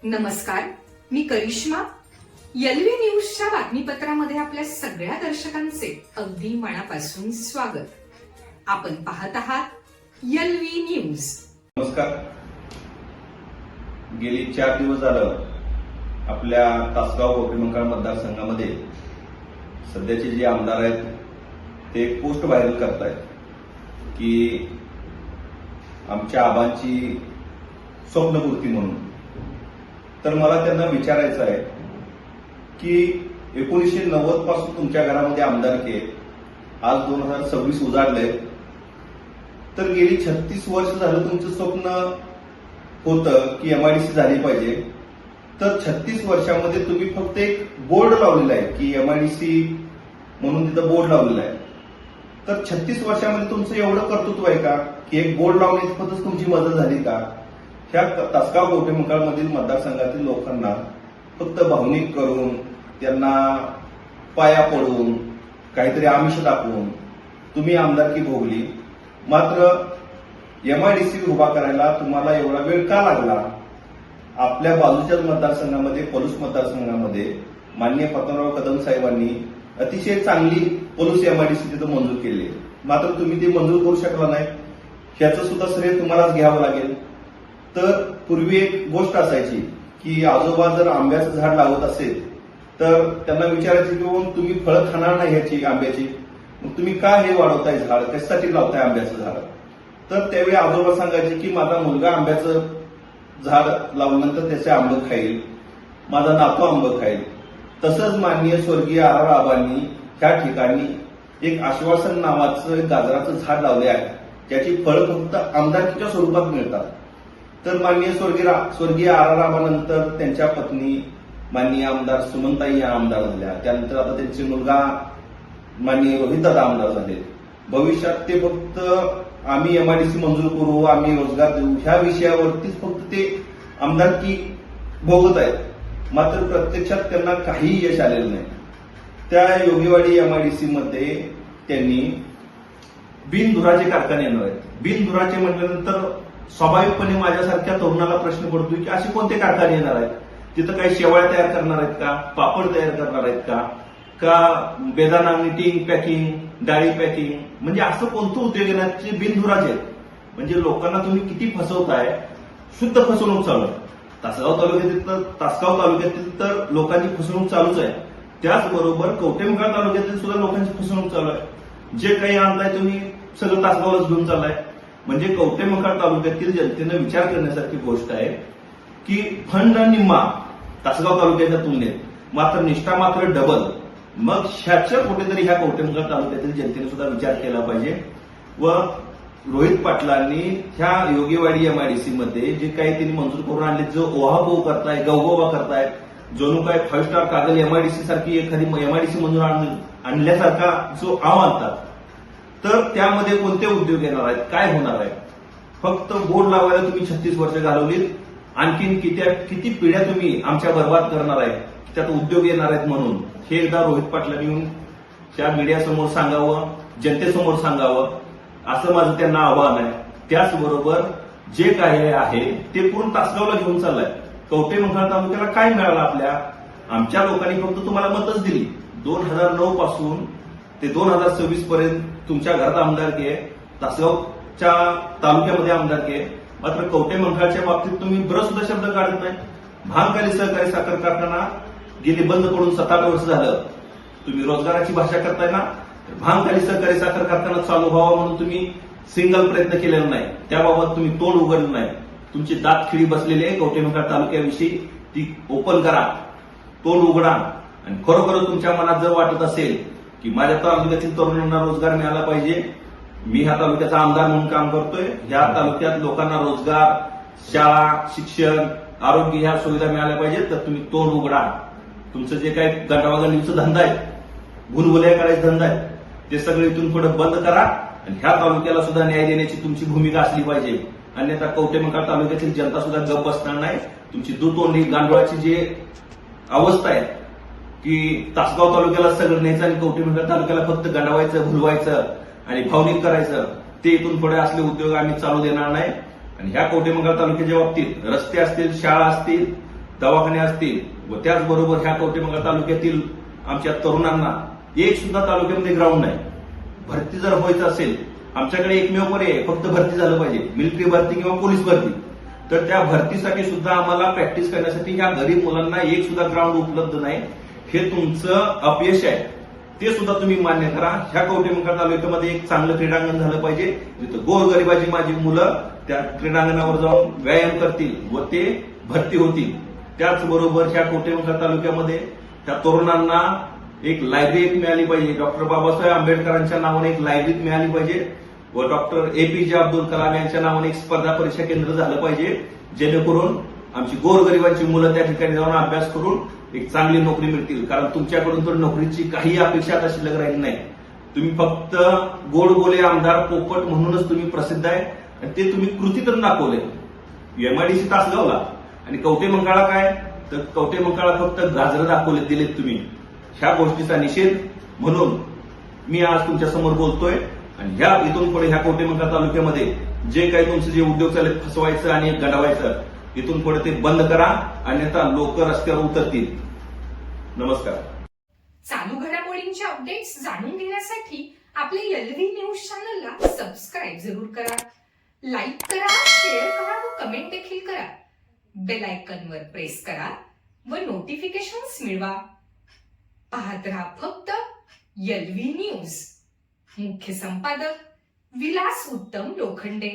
नमस्कार, मी करिश्मा. एलव्ही न्यूजच्या बातमीपत्रामध्ये आपल्या सगळ्या दर्शकांचे अगदी मनापासून स्वागत. आपण पाहत आहात एलव्ही न्यूज. नमस्कार. गेली 4 दिवस झालं आपल्या तासगाव गोपीमंकाळ मतदारसंघामध्ये सध्याचे जे आमदार आहेत ते एक पोस्ट व्हायरल करतायत की आमच्या आबांची स्वप्नपूर्ती म्हणून. तर मला त्यांना विचारायचं आहे की 1990 पासून तुमच्या घरामध्ये आमदारकी आहे, आज 2026 उजाडलंय, तर गेली 36 वर्ष झालं तुमचं स्वप्न होतं की एमआयडीसी झाली पाहिजे. तर 36 वर्षामध्ये तुम्ही फक्त एक बोर्ड लावलेला आहे की एमआयडीसी म्हणून तिथं बोर्ड लावलेला आहे. तर 36 वर्षामध्ये तुमचं एवढं कर्तृत्व आहे का की एक बोर्ड लावण्याची फक्त तुमची मदत झाली का? ह्या तासगाव गोपीमंकाळमधील मतदारसंघातील लोकांना फक्त भावनिक करून, त्यांना पाया पडून, काहीतरी आमिष दाखवून तुम्ही आमदारकी भोगली. मात्र एमआयडीसी उभा करायला तुम्हाला एवढा वेळ का लागला? आपल्या बाजूच्याच मतदारसंघामध्ये, पलूस मतदारसंघामध्ये माननीय पद्मनाभ कदम साहेबांनी अतिशय चांगली पलूस एमआयडीसी तिथं मंजूर केली, मात्र तुम्ही ती मंजूर करू शकला नाही. ह्याचं सुद्धा श्रेय तुम्हालाच घ्यावं लागेल. तर पूर्वी एक गोष्ट असायची की आजोबा जर आंब्याचं झाड लावत असेल तर त्यांना विचारायचे की तुम्ही फळं खाणार नाही ह्याची आंब्याची, मग तुम्ही का हे वाढवताय झाड, कशासाठी लावताय आंब्याचं झाड? तर त्यावेळी आजोबा सांगायचे की माझा मुलगा आंब्याचं झाड लावल्यानंतर त्याचे आंब खाईल, माझा नातू आंब खाईल. तसंच माननीय स्वर्गीय आर आबांनी ह्या ठिकाणी एक आश्वासन नावाचं एक गाजराचं झाड लावले आहे, ज्याची फळं फक्त आमदारकीच्या स्वरूपात मिळतात. तर माननीय स्वर्गीय आर आबानंतर त्यांच्या पत्नी माननीय आमदार सुमनताई या आमदार झाल्या. त्यानंतर आता त्यांचे मुलगा माननीय रोहितदादा आमदार झाले. भविष्यात ते फक्त आम्ही एमआयडीसी मंजूर करू, आम्ही रोजगार देऊ, ह्या विषयावरतीच फक्त ते आमदारकी भोगत आहेत. मात्र प्रत्यक्षात त्यांना काहीही यश आलेलं नाही. त्या योगीवाडी एमआयडीसी मध्ये त्यांनी बिनधुराचे कारखाने येणार आहेत. बिनधुराचे म्हटल्यानंतर स्वाभाविकपणे माझ्यासारख्या तरुणाला प्रश्न पडतोय की असे कोणते कारखाने येणार आहेत? तिथं काही शेवाळ्या तयार करणार आहेत का? पापड तयार करणार आहेत का बेदाणा निटिंग, पॅकिंग, डाळी पॅकिंग, म्हणजे असं कोणतं उद्योग येणार जे बिनधुराचे आहेत? म्हणजे लोकांना तुम्ही किती फसवताय, शुद्ध फसवणूक चालू आहे. तासगाव तालुक्यातील तर लोकांची फसवणूक चालूच आहे. त्याचबरोबर कवठेमंकाळ तालुक्यातील सुद्धा लोकांची फसवणूक चालू आहे. जे काही आणताय तुम्ही सगळं तासगावलाच घेऊन चाललाय. म्हणजे कवठेमंकाळ तालुक्यातील जनतेनं विचार करण्यासारखी गोष्ट आहे की फंड निम्मा तासगाव तालुक्याच्या तुलनेत, मात्र निष्ठा मात्र डबल. मग ह्याच्या कुठेतरी ह्या कवठेमंकाळ तालुक्यातील जनतेने सुद्धा विचार केला पाहिजे. व रोहित पाटलांनी ह्या योगीवाडी एमआयडीसी मध्ये जे काही त्यांनी मंजूर करून आणले, जो ओहापोह करताय, गवगोवा करतायत, जणू काय 5 स्टार कागल एमआयडीसी सारखी एखादी एमआयडीसी मंजूर आणल्यासारखा जो आव आणतात, तर त्यामध्ये कोणते उद्योग येणार आहेत, काय होणार आहे? फक्त बोर्ड लावायला तुम्ही 36 वर्ष घालवलीत. आणखीन किती पिढ्या तुम्ही आमच्या बर्बाद करणार आहे, त्यात उद्योग येणार आहेत म्हणून हे एकदा रोहित पाटलांनी येऊन त्या मीडियासमोर सांगावं, जनतेसमोर सांगावं, असं माझं त्यांना आवाहन आहे. त्याचबरोबर जे काही आहे ते पूर्ण तासगावला घेऊन चाललंय. कवठेमंकाळ तालुक्याला काय मिळालं? आमच्या लोकांनी फक्त तुम्हाला मतच दिली. 2009 पासून ते 2026 पर्यंत तुमच्या घरात आमदारकी आहे, तासगावच्या तालुक्यामध्ये आमदारकी आहे. मात्र कवठेमंकाळच्या बाबतीत तुम्ही ब्र सुद्धा शब्द काढत नाही. भांगखाली सहकारी साखर कारखाना गेली बंद पडून 7-8 वर्ष झालं. तुम्ही रोजगाराची भाषा करताय ना, भांगखाली सहकारी साखर कारखाना चालू व्हावा म्हणून तुम्ही सिंगल प्रयत्न केलेला नाही. त्याबाबत तुम्ही तोंड उघडलं नाही. तुमची दात खिळी बसलेली आहे कवठेमंकाळ तालुक्याविषयी, ती ओपन करा, तोंड उघडा. आणि खरोखर तुमच्या मनात जर वाटत असेल की माझ्या तालुक्यातील तरुणांना रोजगार मिळाला पाहिजे, मी ह्या तालुक्याचा आमदार म्हणून काम करतोय, ह्या तालुक्यात लोकांना रोजगार, शाळा, शिक्षण, आरोग्य ह्या सुविधा मिळाल्या पाहिजेत, तर तुम्ही तोंड उघडा. तुमचं जे काही गंडावागंडीचं धंदा आहे, भुलभुलया करायचा धंदा आहे, ते सगळं इथून पुढे बंद करा. आणि ह्या तालुक्याला सुद्धा न्याय देण्याची तुमची भूमिका असली पाहिजे. अन्यथा कवठेमंकाळ तालुक्यातील जनता सुद्धा गप्प बसणार नाही. तुमची दुतोंडी गांडोळाची जी अवस्था आहे की तासगाव तालुक्याला सगळं न्यायचं आणि कवठेमंकाळ तालुक्याला फक्त गंडावायचं, भुलवायचं आणि भावनिक करायचं, ते इथून पुढे असले उद्योग आम्ही चालू देणार नाही. आणि ह्या कवठेमंकाळ तालुक्याच्या बाबतीत रस्ते असतील, शाळा असतील, दवाखाने असतील व त्याचबरोबर ह्या कवठेमंकाळ तालुक्यातील आमच्या तरुणांना एक सुद्धा तालुक्यामध्ये ग्राउंड नाही. भरती जर व्हायचं असेल, आमच्याकडे एकमेव पर्याय आहे, फक्त भरती झालं पाहिजे, मिलिटरी भरती किंवा पोलीस भरती. तर त्या भरतीसाठी सुद्धा आम्हाला प्रॅक्टिस करण्यासाठी ह्या गरीब मुलांना एक सुद्धा ग्राउंड उपलब्ध नाही. हे तुमचं अपयश आहे, ते सुद्धा तुम्ही मान्य करा. ह्या कवठेमंकाळ तालुक्यामध्ये एक चांगलं क्रीडांगण झालं पाहिजे, जिथं गोरगरिबाची माझी मुलं त्या क्रीडांगणावर जाऊन व्यायाम करतील व ते भरती होतील. त्याचबरोबर ह्या कवठेमंकाळ तालुक्यामध्ये त्या तरुणांना एक लायब्ररी एक मिळाली पाहिजे. डॉक्टर बाबासाहेब आंबेडकरांच्या नावाने एक लायब्ररी मिळाली पाहिजे व डॉक्टर एपीजे अब्दुल कलाम यांच्या नावाने एक स्पर्धा परीक्षा केंद्र झालं पाहिजे, जेणेकरून आमची गोरगरिबांची मुलं त्या ठिकाणी जाऊन अभ्यास करून एक चांगली नोकरी मिळतील. कारण तुमच्याकडून तर नोकरीची काही अपेक्षा आता शिल्लक राहिली नाही. तुम्ही फक्त गोड बोले आमदार पोपट म्हणूनच तुम्ही प्रसिद्ध आहे आणि ते तुम्ही कृतीतून दाखवले. एमआयडीसी तासगावला आणि कवठेमंकाळला काय, तर कवठेमंकाळला फक्त गाजरं दाखवले दिलेत तुम्ही. ह्या गोष्टीचा निषेध म्हणून मी आज तुमच्या समोर बोलतोय. आणि ह्या इथून पुढे ह्या कवठेमंकाळ तालुक्यामध्ये जे काही तुमचे जे उद्योग चालले फसवायचं आणि गडवायचं, इथून पुढे ते बंद करा, अन्यथा लोक रस्त्यावर उतरतील. नमस्कार. चालू घडामोडींचे अपडेट्स जाणून घेण्यासाठी आपल्या एलव्ही न्यूज चॅनलला सबस्क्राईब जरूर करा, लाईक करा, शेअर करा व कमेंट देखील करा. बेल आयकॉनवर प्रेस करा व नोटिफिकेशन्स मिळवा. पाहत रहा फक्त एलव्ही न्यूज. मुख्य संपादक विलास उत्तम लोखंडे.